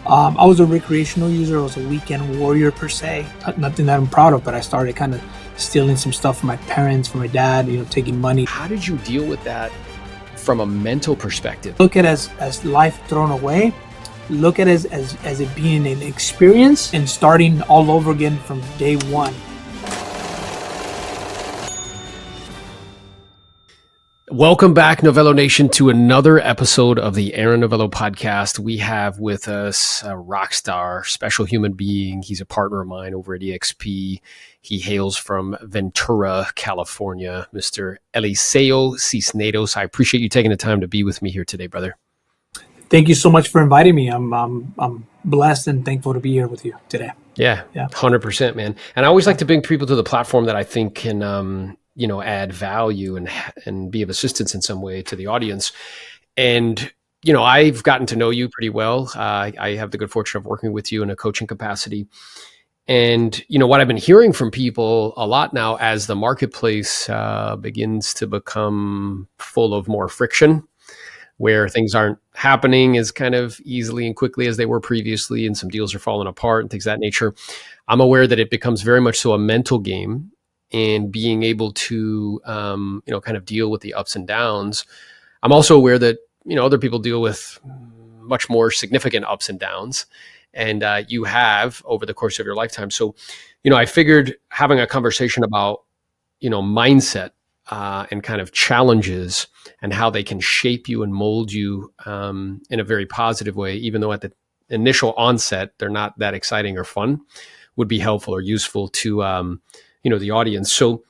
I was a recreational user. I was a weekend warrior per se. Nothing that I'm proud of, but I started kind of stealing some stuff from my parents, from my dad, taking money. How did you deal with that from a mental perspective? Look at it as life thrown away. Look at it as it being an experience and starting all over again from day one. Welcome back, Novello Nation, to another episode of the Aaron Novello Podcast. We have with us a rockstar, special human being. He's a partner of mine over at EXP. He hails from Ventura, California, Mr. Eliseo Cisneros. I appreciate you taking the time to be with me here today, brother. Thank you so much for inviting me. I'm blessed and thankful to be here with you today. Yeah. 100%, man. And I always like to bring people to the platform that I think can, add value and be of assistance in some way to the audience. And, I've gotten to know you pretty well. I have the good fortune of working with you in a coaching capacity. And, what I've been hearing from people a lot now as the marketplace begins to become full of more friction, where things aren't happening as kind of easily and quickly as they were previously, and some deals are falling apart and things of that nature. I'm aware that it becomes very much so a mental game, and being able to, kind of deal with the ups and downs. I'm also aware that, other people deal with much more significant ups and downs, and you have over the course of your lifetime. So, I figured having a conversation about, mindset and kind of challenges and how they can shape you and mold you in a very positive way, even though at the initial onset, they're not that exciting or fun, would be helpful or useful to, the audience. So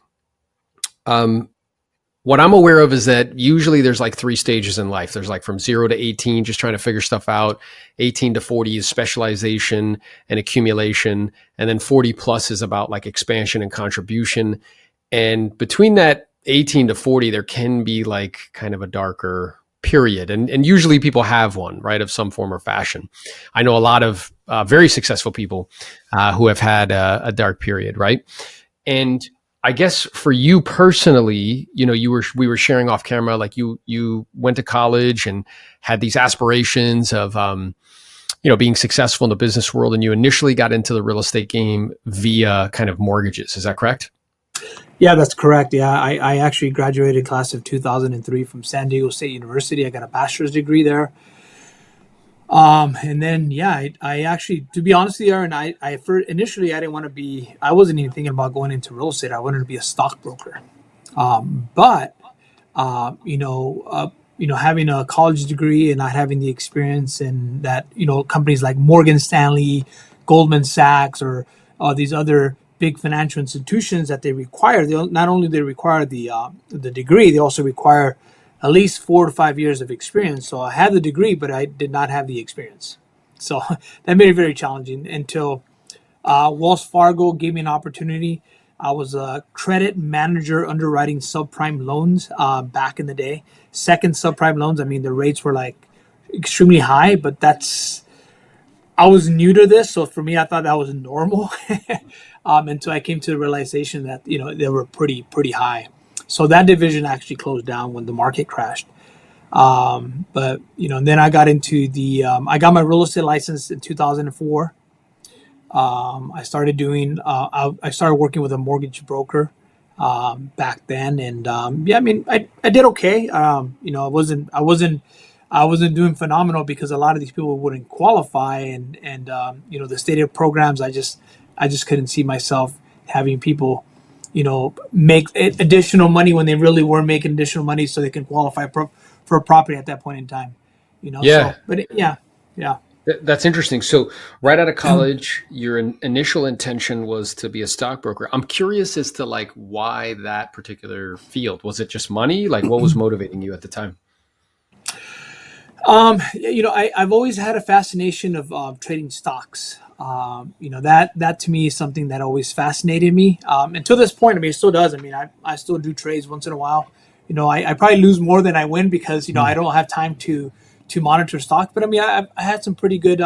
what I'm aware of is that usually there's like 3 stages in life. There's like from 0 to 18, just trying to figure stuff out. 18 to 40 is specialization and accumulation. And then 40 plus is about like expansion and contribution. And between that 18 to 40, there can be like kind of a darker period. And usually people have one, right, of some form or fashion. I know a lot of very successful people who have had a dark period, right? And I guess for you personally, we were sharing off camera, like you went to college and had these aspirations of, being successful in the business world. And you initially got into the real estate game via kind of mortgages. Is that correct? Yeah, that's correct. Yeah, I actually graduated class of 2003 from San Diego State University. I got a bachelor's degree there. And then, I actually, to be honest with you, Aaron, initially I wasn't even thinking about going into real estate. I wanted to be a stockbroker. But having a college degree and not having the experience and that, companies like Morgan Stanley, Goldman Sachs, or these other big financial institutions that they require, not only they require the degree, they also require at least 4 to 5 years of experience. So I had the degree, but I did not have the experience. So that made it very challenging until Wells Fargo gave me an opportunity. I was a credit manager underwriting subprime loans back in the day. Second subprime loans, the rates were like extremely high, but I was new to this. So for me, I thought that was normal until I came to the realization that, they were pretty high. So that division actually closed down when the market crashed. But then I got into I got my real estate license in 2004. I started working with a mortgage broker back then, and I did okay. I wasn't doing phenomenal because a lot of these people wouldn't qualify, and the stated programs, I just couldn't see myself having people make additional money when they really were making additional money so they can qualify for a property at that point in time, Yeah. So, but yeah. That's interesting. So right out of college, your initial intention was to be a stockbroker. I'm curious as to like why that particular field. Was it just money? Like what was motivating you at the time? I've always had a fascination of trading stocks. That to me is something that always fascinated me. And to this point, it still does. I still do trades once in a while. I probably lose more than I win because, I don't have time to monitor stocks. But I had some pretty good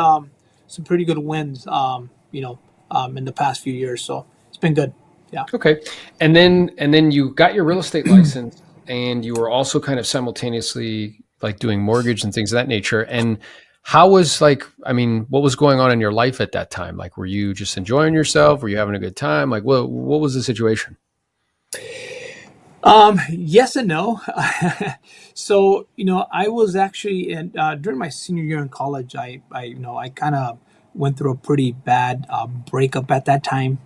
wins, in the past few years. So it's been good. Yeah. Okay. And then you got your real estate license, and you were also kind of simultaneously like doing mortgage and things of that nature. And How was like, I mean, what was going on in your life at that time? Like, were you just enjoying yourself? Were you having a good time? Like, what was the situation? Yes and no. So, I was actually during my senior year in college, I kind of went through a pretty bad breakup at that time.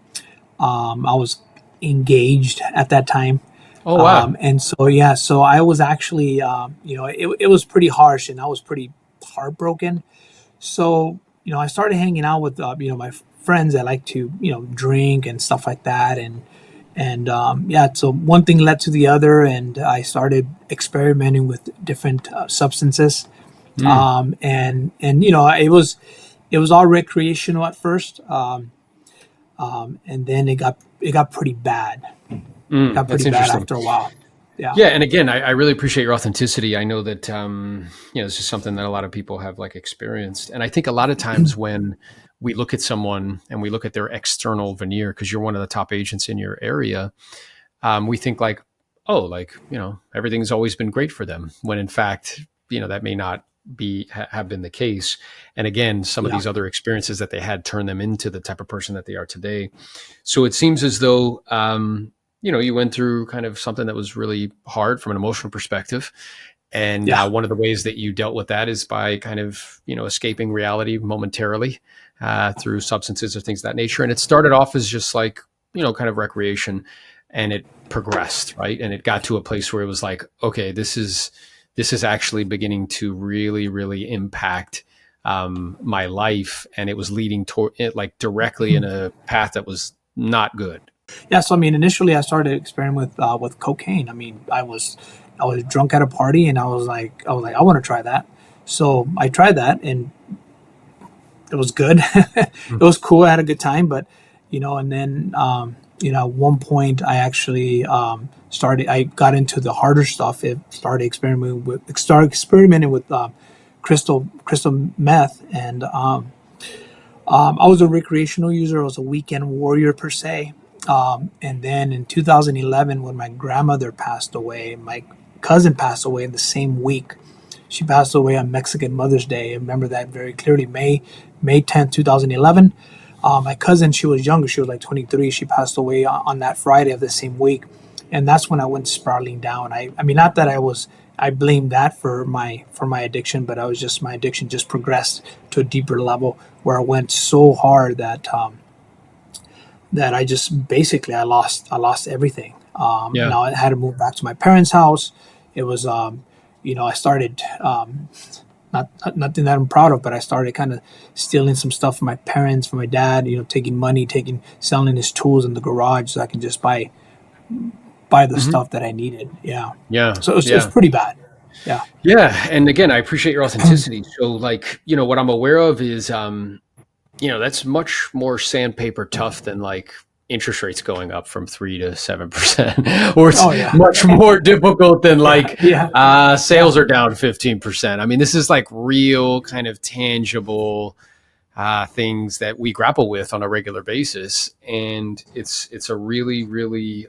I was engaged at that time. Oh, wow. And so, yeah, so I was actually, it was pretty harsh and I was pretty heartbroken. So, I started hanging out with, my friends that like to, drink and stuff like that. And yeah, so one thing led to the other, and I started experimenting with different substances. Mm, And it was all recreational at first, and then it got pretty bad. Got that's pretty bad interesting. after a while. Yeah. Yeah, and again, I really appreciate your authenticity. I know that this is something that a lot of people have like experienced, and I think a lot of times when we look at someone and we look at their external veneer, because you're one of the top agents in your area, we think like, oh, like everything's always been great for them, when in fact, that may not have been the case. And again, some of Yeah. these other experiences that they had turned them into the type of person that they are today. So it seems as though you went through kind of something that was really hard from an emotional perspective. And Yeah. one of the ways that you dealt with that is by kind of, escaping reality momentarily through substances or things of that nature. And it started off as just like, kind of recreation, and it progressed, right? And it got to a place where it was like, okay, this is actually beginning to really, really impact my life. And it was leading toward it like directly in a path that was not good. Yeah. So I mean, initially I started experimenting with cocaine. I mean, I was drunk at a party, and I was like, I want to try that. So I tried that, and it was good. It was cool. I had a good time, but and then at one point I actually I got into the harder stuff. It started experimenting with crystal meth, and I was a recreational user. I was a weekend warrior per se. And then in 2011, when my grandmother passed away, my cousin passed away in the same week. She passed away on Mexican Mother's Day. I remember that very clearly. May 10th, 2011. My cousin, she was younger. She was like 23. She passed away on that Friday of the same week, and that's when I went spiraling down. I mean, not that I blamed that for my addiction, but my addiction just progressed to a deeper level where I went so hard that I just basically I lost everything. Yeah. Now I had to move back to my parents' house. It was I started nothing that I'm proud of, but I started kind of stealing some stuff from my parents, from my dad. Taking money, selling his tools in the garage so I can just buy the Hmm. stuff that I needed. Yeah. Yeah. So it was Yeah. pretty bad. Yeah. Yeah. And again, I appreciate your authenticity. So like, what I'm aware of is, that's much more sandpaper tough than like interest rates going up from 3 to 7%, or it's Oh yeah. much more difficult than Yeah. like Yeah. Yeah. sales are down 15%. I mean, this is like real kind of tangible things that we grapple with on a regular basis, and it's a really, really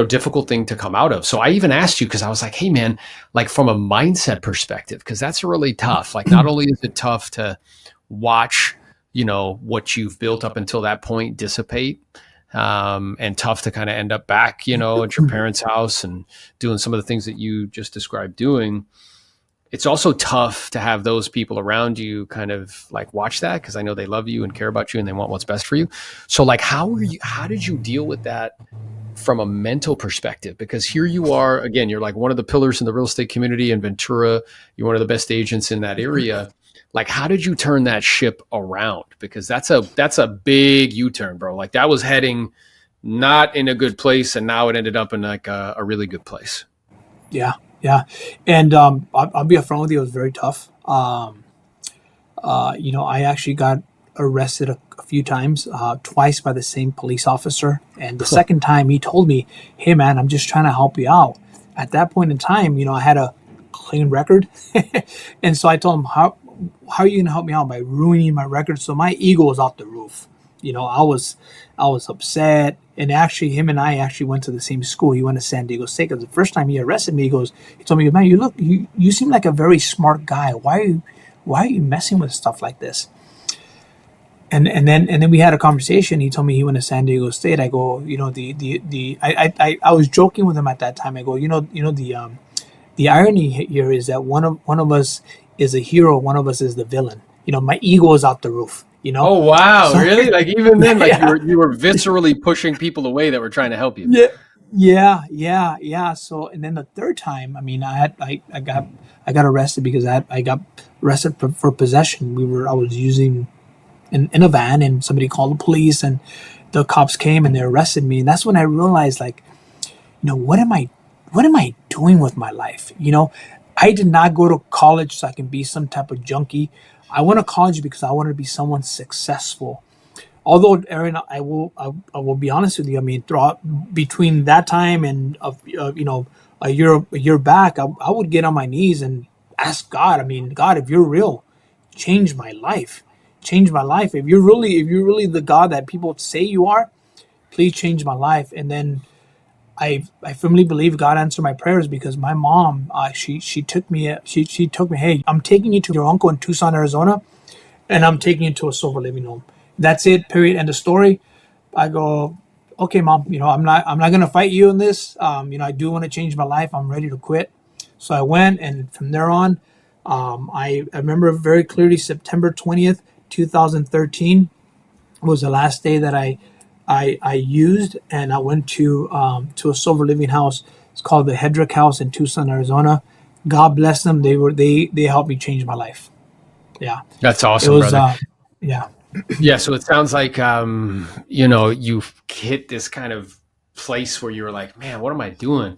difficult thing to come out of. So I even asked you, because I was like, hey man, like from a mindset perspective, because that's really tough. Like not only is it tough to watch, what you've built up until that point dissipate, and tough to kind of end up back, at your parents' house and doing some of the things that you just described doing. It's also tough to have those people around you kind of like watch that, because I know they love you and care about you and they want what's best for you. So like, how did you deal with that from a mental perspective? Because here you are again, you're like one of the pillars in the real estate community in Ventura. You're one of the best agents in that area. Like, how did you turn that ship around? Because that's a big U-turn, bro. Like that was heading not in a good place, and now it ended up in like a really good place. Yeah. Yeah. And I'll be upfront with you. It was very tough. I actually got arrested a few times, twice by the same police officer. And the second time he told me, "Hey man, I'm just trying to help you out." At that point in time, I had a clean record. And so I told him, how are you going to help me out by ruining my record? So my ego was off the roof. I was upset. And actually, him and I actually went to the same school. He went to San Diego State. Because the first time he arrested me, he told me, man, you seem like a very smart guy. Why are you messing with stuff like this? And then we had a conversation. He told me he went to San Diego State. I go, I was joking with him at that time. I go, the irony here is that one of us is a hero, one of us is the villain. My ego is out the roof. Oh wow, So, really? Like even then, like yeah, you were viscerally pushing people away that were trying to help you. yeah. So, and then the third time, I mean, I got arrested because I got arrested for possession. I was using in a van, and somebody called the police, and the cops came and they arrested me. And that's when I realized, like, what am I doing with my life? I did not go to college so I can be some type of junkie. I went to college because I wanted to be someone successful. Although, Aaron, I will be honest with you. I mean, between that time and a year back, I would get on my knees and ask God. I mean, God, if you're real, change my life. Change my life. If you're really the God that people say you are, please change my life. And then I firmly believe God answered my prayers, because my mom, she took me, hey, I'm taking you to your uncle in Tucson, Arizona, and I'm taking you to a sober living home. That's it. Period. End of story. I go, okay, mom. I'm not gonna fight you in this. I do want to change my life. I'm ready to quit. So I went, and from there on, I remember very clearly September 20th, 2013 was the last day that I used, and I went to a sober living house. It's called the Hedrick House in Tucson, Arizona. God bless them. They helped me change my life. Yeah, That's it awesome, was. brother. Yeah, Yeah, so it sounds like you've hit this kind of place where you were like, man, what am I doing?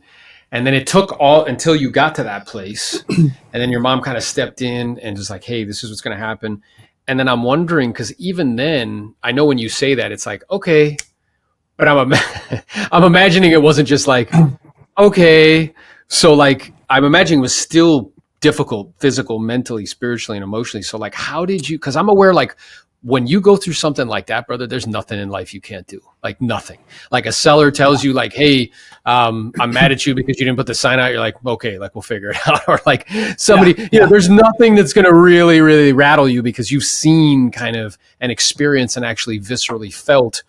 And then it took all until you got to that place, and then your mom kind of stepped in and just like, hey, this is what's going to happen. And then I'm wondering, because even then, I know when you say that, it's like, okay, but I'm imagining it wasn't just like, okay. So like, I'm imagining it was still difficult, physical, mentally, spiritually, and emotionally. So like, how did you, because I'm aware, like when you go through something like that, brother, there's nothing in life you can't do, like nothing. Like a seller tells you like, hey, I'm mad at you because you didn't put the sign out. You're like, okay, like we'll figure it out. Or like somebody, there's nothing that's going to really, really rattle you because you've seen kind of an experience and actually viscerally felt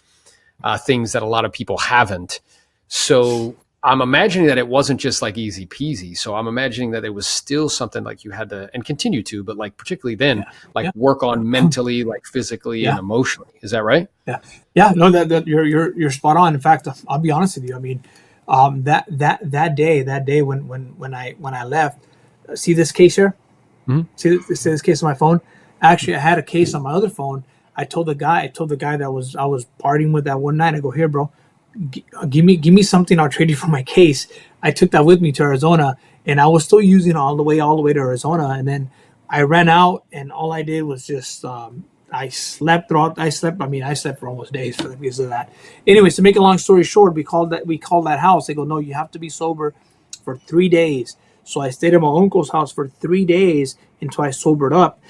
things that a lot of people haven't. So I'm imagining that it wasn't just like easy peasy. So I'm imagining that it was still something like you had to, and continue to, but like particularly then, like work on mentally, like physically and emotionally. Is that right? Yeah. No, that you're spot on. In fact, I'll be honest with you. I mean, that day when I left, see this case here. Mhm. See this case on my phone. Actually, I had a case on my other phone. I told the guy that I was partying with that one night. I go, here, bro, give me something. I'll trade you for my case. I took that with me to Arizona, and I was still using it all the way to Arizona. And then I ran out, and all I did was just I slept throughout. I slept for almost days because of that. Anyways, to make a long story short, we called that house. They go, no, you have to be sober for 3 days. So I stayed at my uncle's house for 3 days until I sobered up.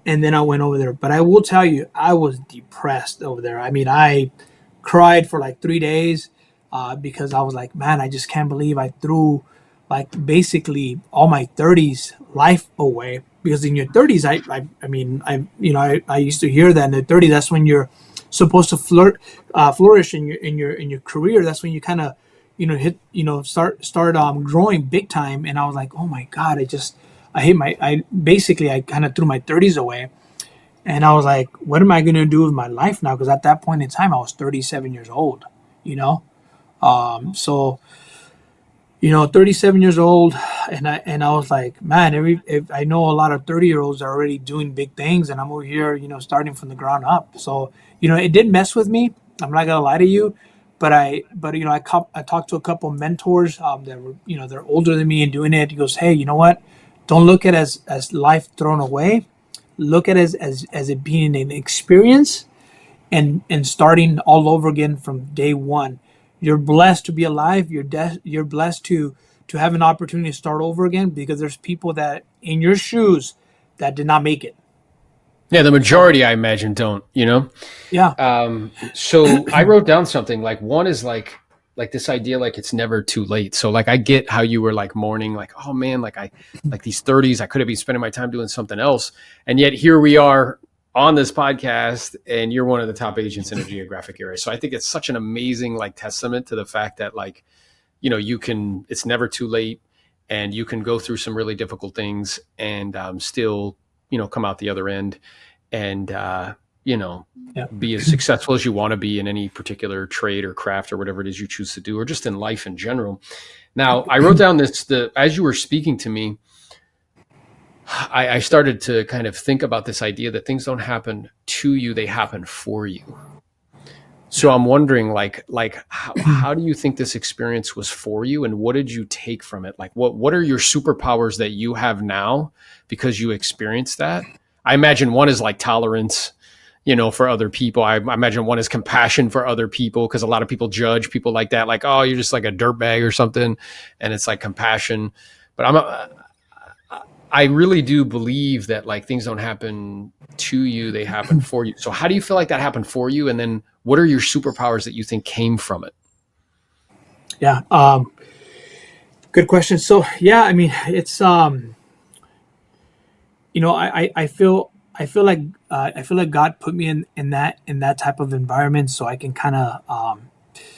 And then I went over there. But I will tell you, I was depressed over there. I mean, I cried for like 3 days because I was like, man, I just can't believe I threw like basically all my 30s life away. Because in your 30s, I used to hear that in the 30s, that's when you're supposed to flourish in your career. That's when you kind of start growing big time. And I was like, oh my God, I kind of threw my 30s away. And I was like, what am I going to do with my life now? Because at that point in time, I was 37 years old, you know? So, 37 years old. And I was like, man, if I know a lot of 30-year-olds are already doing big things, and I'm over here, starting from the ground up. So, it did mess with me. I'm not going to lie to you. But I talked to a couple of mentors that were, they're older than me and doing it. He goes, hey, you know what? Don't look at it as life thrown away. Look at it as it being an experience and starting all over again from day one. You're blessed to be alive. You're blessed to have an opportunity to start over again, because there's people that in your shoes that did not make it. Yeah, the majority, I imagine, don't, you know? Yeah. So I wrote down something like one is like this idea, like it's never too late. So like I get how you were like mourning, like, oh man, like these 30s, I could have been spending my time doing something else. And yet here we are on this podcast and you're one of the top agents in a geographic area. So I think it's such an amazing like testament to the fact that like, you know, it's never too late and you can go through some really difficult things and still, you know, come out the other end and, you know, Yeah. be as successful as you want to be in any particular trade or craft or whatever it is you choose to do, or just in life in general. Now, I wrote down as you were speaking to me, I started to kind of think about this idea that things don't happen to you, they happen for you. So I'm wondering, like how do you think this experience was for you, and what did you take from it? Like, what are your superpowers that you have now because you experienced that? I imagine one is like tolerance, you know, for other people. I imagine one is compassion for other people, because a lot of people judge people like that, like, oh, you're just like a dirtbag or something, and it's like compassion. But I really do believe that like things don't happen to you, they happen for you. So how do you feel like that happened for you? And then what are your superpowers that you think came from it? Yeah. Good question. So yeah, I mean, it's you know, I feel like God put me in that type of environment so I can kind of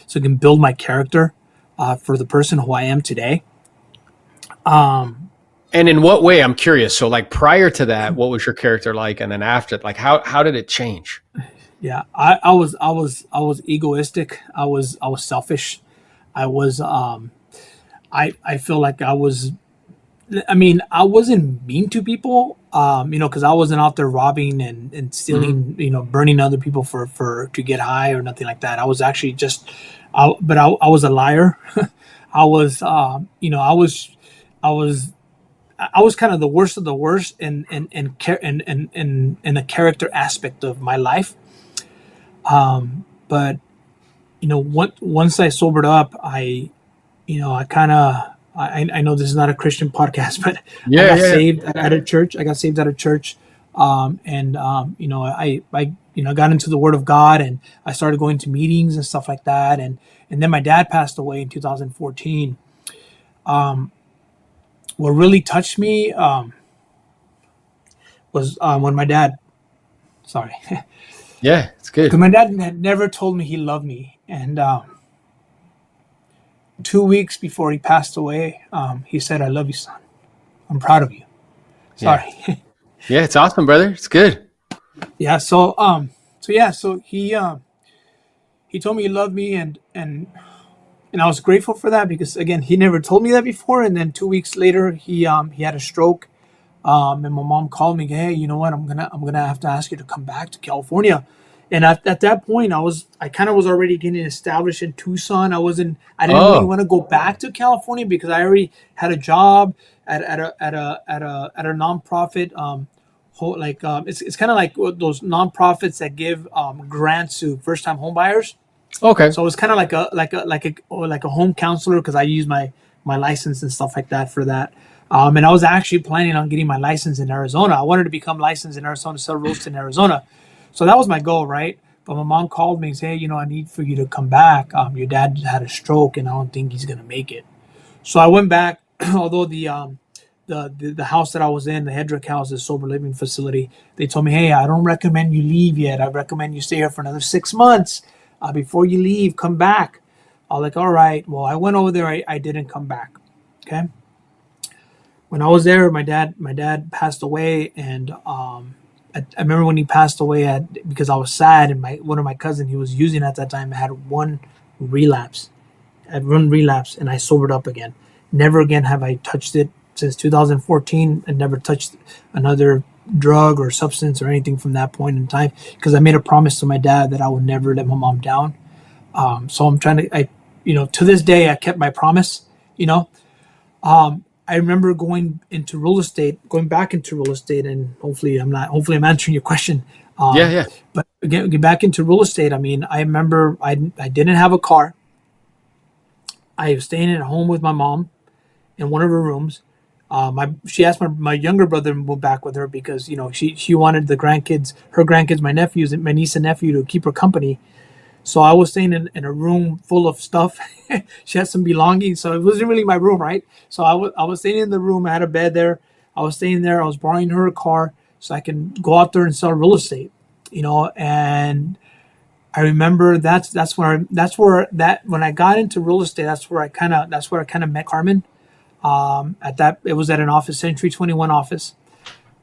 so I can build my character for the person who I am today. And in what way? I'm curious. So like prior to that, what was your character like? And then after, like how did it change? Yeah, I was egoistic. I was selfish. I was I feel like I mean, I wasn't mean to people, you know, because I wasn't out there robbing and stealing, you know, burning other people for to get high or nothing like that. I was actually just, I was a liar. I was, you know, I was, I was kind of the worst of the worst in the character aspect of my life. But you know, once I sobered up, you know, I kind of, I know this is not a Christian podcast, but I got Yeah. saved at a church. I got saved at a church, and you know, you know, got into the Word of God, and I started going to meetings and stuff like that, and then my dad passed away in 2014. What really touched me was when my dad, sorry, Yeah, it's because good. my dad had never told me he loved me, and 2 weeks before he passed away, he said, "I love you, son. I'm proud of you." Yeah. Sorry. Yeah, it's awesome, brother. It's good. Yeah. So he told me he loved me, and I was grateful for that because again he never told me that before. And then 2 weeks later he had a stroke. And my mom called me, "Hey, you know what? I'm gonna have to ask you to come back to California." And at that point, I kind of was already getting established in Tucson. I didn't really Oh, want to go back to California because I already had a job at a nonprofit. It's kind of like those nonprofits that give grants to first time home buyers. okay. So it was kind of like a home counselor because I use my license and stuff like that for that. And I was actually planning on getting my license in Arizona. I wanted to become licensed in Arizona, sell roast in Arizona. So that was my goal, right? But my mom called me and said, "Hey, you know, I need for you to come back. Your dad had a stroke, and I don't think he's gonna make it." So I went back, although the house that I was in, the Hedrick House, the sober living facility, they told me, "Hey, I don't recommend you leave yet. I recommend you stay here for another 6 months. Before you leave, come back." I was like, "All right." Well, I went over there. I didn't come back. Okay. When I was there, my dad passed away, and I remember when he passed away because I was sad, and my one of my cousin he was using at that time had one relapse, and I sobered up again. Never again have I touched it since 2014. I never touched another drug or substance or anything from that point in time because I made a promise to my dad that I would never let my mom down. So I'm trying to, you know, to this day I kept my promise. You know, I remember going back into real estate, and hopefully I'm answering your question. Yeah, yeah. But again, get back into real estate. I mean, I remember I didn't have a car. I was staying at home with my mom in one of her rooms. She asked my younger brother to move back with her because she wanted her grandkids, my nephews and my niece and nephew to keep her company. So I was staying in a room full of stuff. She had some belongings, so it wasn't really my room, right? So I was staying in the room. I had a bed there. I was staying there. I was borrowing her a car so I can go out there and sell real estate, And I remember when I got into real estate, that's where I kind of met Carmen. It was at an office, Century 21 office.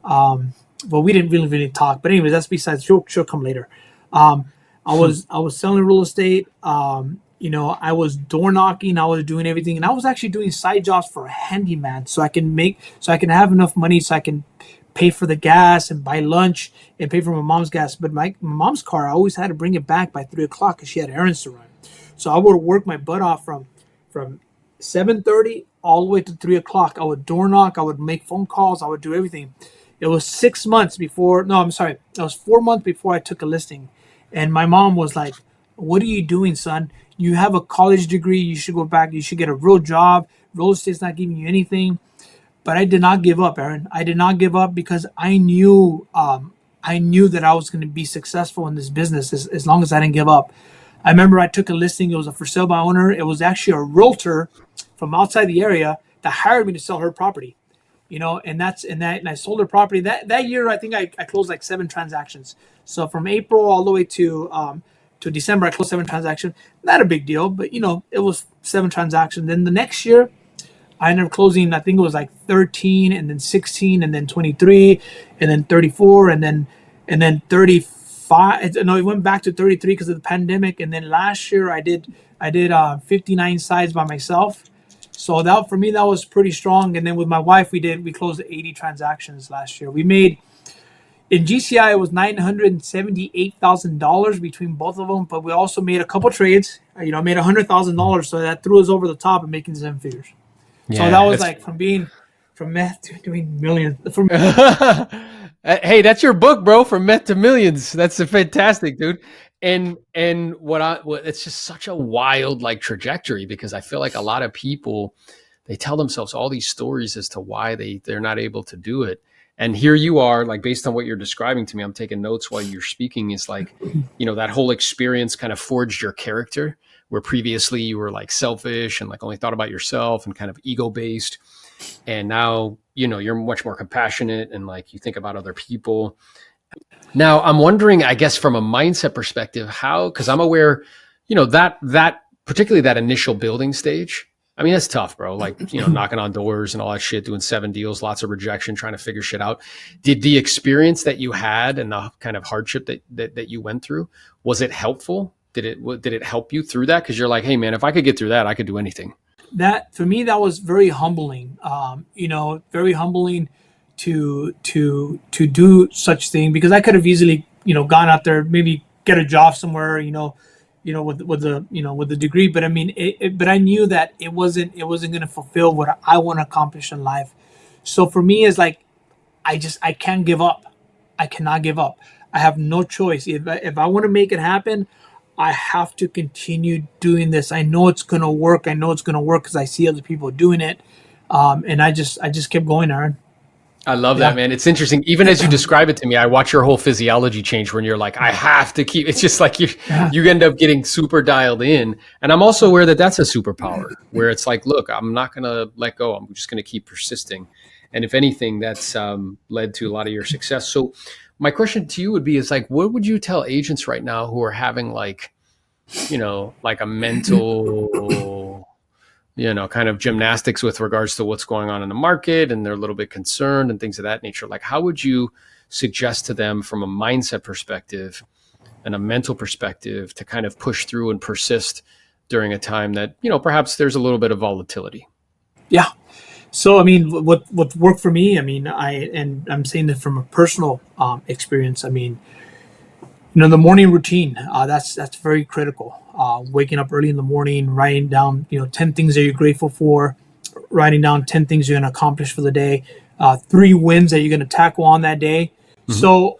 Well, we didn't really talk, but anyways, that's besides. She'll come later. I was selling real estate. I was door knocking. I was doing everything, and I was actually doing side jobs for a handyman, so I can have enough money so I can pay for the gas and buy lunch and pay for my mom's gas. But my mom's car, I always had to bring it back by 3 o'clock because she had errands to run. So I would work my butt off from 7:30 all the way to 3 o'clock. I would door knock. I would make phone calls. I would do everything. It was 6 months before. No, I'm sorry. It was 4 months before I took a listing. And my mom was like, "What are you doing, son? You have a college degree. You should go back. You should get a real job. Real estate's not giving you anything." But I did not give up, Aaron. I did not give up because I knew that I was going to be successful in this business as long as I didn't give up. I remember I took a listing. It was a for sale by owner. It was actually a realtor from outside the area that hired me to sell her property. And I sold her property that year. I think I closed like 7 transactions. So from April all the way to December, I closed 7 transactions. Not a big deal, but it was 7 transactions. Then the next year, I ended up closing. I think it was like 13, and then 16, and then 23, and then 34, and then 35. No, it went back to 33 because of the pandemic. And then last year, I did 59 sides by myself. So that for me that was pretty strong. And then with my wife, we closed 80 transactions last year. We made in GCI it was $978,000 between both of them, but we also made a couple trades. Made $100,000, so that threw us over the top and making 7 figures. Yeah, so that was like from meth to doing millions. Hey, that's your book, bro. From Meth to Millions. That's a fantastic, dude. And it's just such a wild like trajectory because I feel like a lot of people, they tell themselves all these stories as to why they're not able to do it. And here you are, like based on what you're describing to me, I'm taking notes while you're speaking. Is like, that whole experience kind of forged your character, where previously you were like selfish and like only thought about yourself and kind of ego based. And now, you're much more compassionate and like you think about other people. Now I'm wondering, I guess from a mindset perspective, because I'm aware, that particularly that initial building stage, I mean, that's tough, bro. Like, knocking on doors and all that shit, doing 7 deals, lots of rejection, trying to figure shit out. Did the experience that you had and the kind of hardship that you went through, was it helpful? Did it help you through that? Because you're like, hey man, if I could get through that, I could do anything. That for me, that was very humbling. Very humbling to do such thing, because I could have easily, gone out there, maybe get a job somewhere, with the degree. But I mean, but I knew that it wasn't going to fulfill what I want to accomplish in life. So for me, it's like, I can't give up. I cannot give up. I have no choice. If I want to make it happen, I have to continue doing this. I know it's going to work. I know it's going to work because I see other people doing it. And I just kept going, Aaron. I love that, man. It's interesting. Even as you describe it to me, I watch your whole physiology change when you're like, I have to keep, it's just like you end up getting super dialed in. And I'm also aware that that's a superpower where it's like, look, I'm not going to let go. I'm just going to keep persisting. And if anything, that's led to a lot of your success. So my question to you would be, is like, what would you tell agents right now who are having like, like a mental, kind of gymnastics with regards to what's going on in the market, and they're a little bit concerned and things of that nature? Like, how would you suggest to them from a mindset perspective and a mental perspective to kind of push through and persist during a time that, perhaps there's a little bit of volatility? Yeah. So, I mean, what worked for me, I mean, I'm saying that from a personal experience. I mean, the morning routine, that's very critical. Waking up early in the morning, writing down, 10 things that you're grateful for, writing down 10 things you're going to accomplish for the day, 3 wins that you're going to tackle on that day. Mm-hmm. So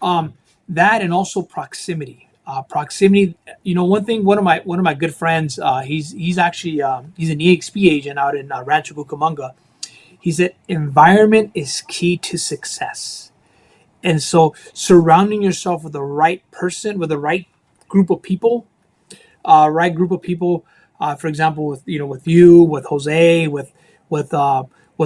that, and also proximity. Proximity, one of my good friends, he's actually, he's an EXP agent out in Rancho Cucamonga. He said, environment is key to success. And so surrounding yourself with the right person, with the right group of people, for example, with you, with Jose, with with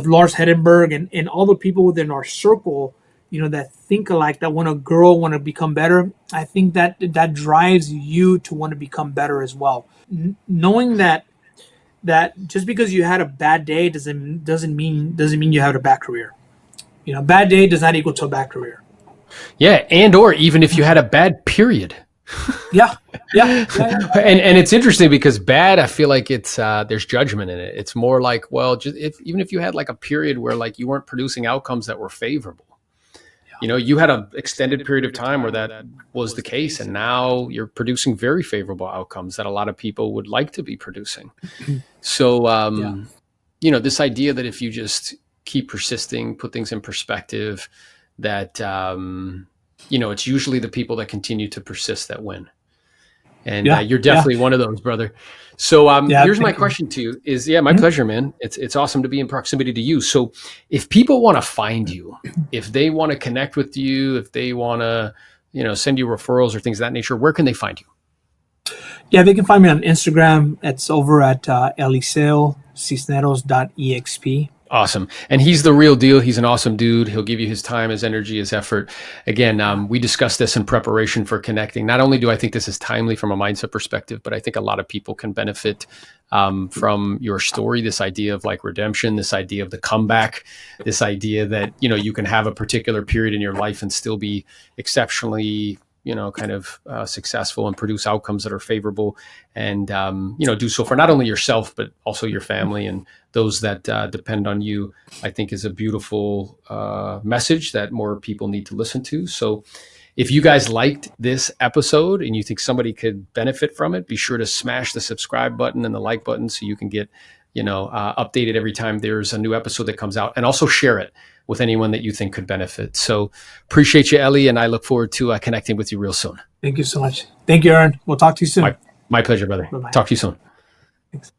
Lars Hedenberg, and all the people within our circle, that think alike, that want to grow, want to become better. I think that drives you to want to become better as well. Knowing that just because you had a bad day doesn't mean you had a bad career. Bad day does not equal to a bad career. Yeah, and or even if you had a bad period. Yeah. And it's interesting because bad, I feel like it's there's judgment in it. It's more like, well, just even if you had like a period where like you weren't producing outcomes that were favorable, you had an extended period of time where that was the case, and now you're producing very favorable outcomes that a lot of people would like to be producing. So, this idea that if you just keep persisting, put things in perspective, that it's usually the people that continue to persist that win. And you're definitely one of those, brother. So here's my question to you is, my pleasure, man. It's awesome to be in proximity to you. So if people want to find you, if they want to connect with you, if they want to, send you referrals or things of that nature, where can they find you? Yeah, they can find me on Instagram. It's over at Eliseo Cisneros.exp. Awesome. And he's the real deal. He's an awesome dude. He'll give you his time, his energy, his effort. Again, we discussed this in preparation for connecting. Not only do I think this is timely from a mindset perspective, but I think a lot of people can benefit from your story, this idea of like redemption, this idea of the comeback, this idea that, you can have a particular period in your life and still be exceptionally successful and produce outcomes that are favorable and, do so for not only yourself, but also your family and those that depend on you. I think is a beautiful message that more people need to listen to. So if you guys liked this episode and you think somebody could benefit from it, be sure to smash the subscribe button and the like button so you can get, updated every time there's a new episode that comes out, and also share it with anyone that you think could benefit. So appreciate you, Ellie, and I look forward to connecting with you real soon. Thank you so much. Thank you, Aaron. We'll talk to you soon. My pleasure, brother. Bye-bye. Talk to you soon. Thanks.